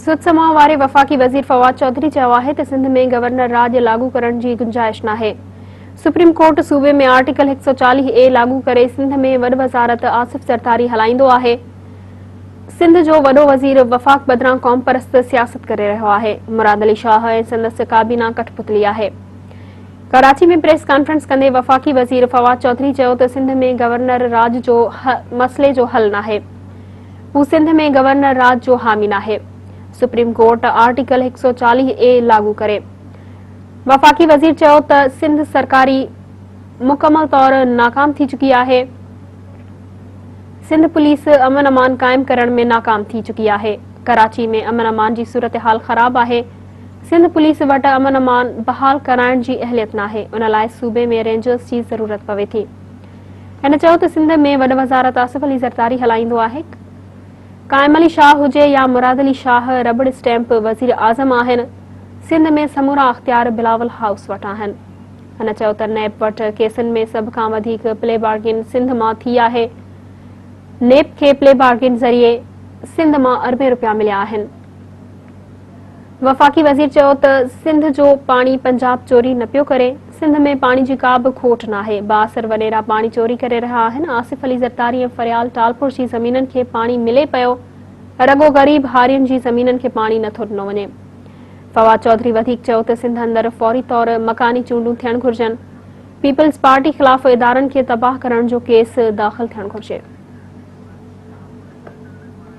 सुत समाह वारे वफ़ाक़ी वज़ीर फवाद चौधरी चयो आहे त सिंध में गवर्नर राज लागू करण जी गुंजाइश नाहे। सुप्रीम कोर्ट सूबे में आर्टिकल 140A लागू करे सिंध में वॾ वज़ारत आसिफ ज़रदारी हलाईंदो आहे। सिंध जो वॾो वज़ीर वफ़ाक़ बदिरां क़ौम परस्त सियासत करे रहियो आहे। मुराद अली शाह ऐं संदसि काबीना कठपुतली आहे। कराची में प्रेस कॉन्फ्रेंस कंदे वफ़ाक़ी वज़ीर फवाद चौधरी चयो त सिंध में गवर्नर राज जो मसइले जो हल नाहे। हू सिंध में गवर्नर राज जो हामी नाहे। सुप्रीम कोर्ट आर्टिकल 140A लागू करे। वफ़ाक़ी वज़ीर चयो त सिंध सरकारी मुकम्मल तौर नाकाम थी चुकी आहे। सिंध पुलिस अमन अमान कायम करण में नाकाम थी चुकी आहे। कराची में अमन अमान जी सूरत हाल ख़राब आहे। सिंध पुलिस वटि अमन अमान बहाल कराइण जी अहलियत नाहे। उन लाइ सूबे में रेंजर्स जी ज़रूरत पवे थी। हिन चयो त सिंध में वॾ वज़ारत आसिफ अली ज़रदारी हलाईंदो आहे। कायम अली शाह हुजे या मुराद अली शाह रबड़ स्टैम्प वज़ीर आज़म आहिनि। सिंध में समूरा अख़्तियार बिलावल हाउस वटि आहिनि। हिन चयो त नेब वटि केसनि में सभ खां वधीक प्ले बार्गेन सिंध मां थी आहे। नेब खे प्ले बार्गेन ज़रिए सिंध मां अरबें रुपया मिलिया आहिनि। वफ़ाक़ी वज़ीर चयो त सिंध जो पाणी पंजाब चोरी न पियो करे। सिंध में पाणी जी का बि खोट नाहे। बासर वॾेरा पाणी चोरी करे रहिया आहिनि। आसिफ अली ज़रदारी ऐं फरियाल टालपुर जी ज़मीननि खे पाणी मिले पियो। रगो ग़रीब हारियुनि जी ज़मीननि खे पाणी नथो ॾिनो वञे। फवाद चौधरी वधीक चयो त सिंध अंदरि फौरी तौर मकानी चूंडूं थियणु घुरिजनि। पीपल्स पार्टी ख़िलाफ़ इदारनि खे तबाह करण जो केस दाख़िल थियणु घुरिजे।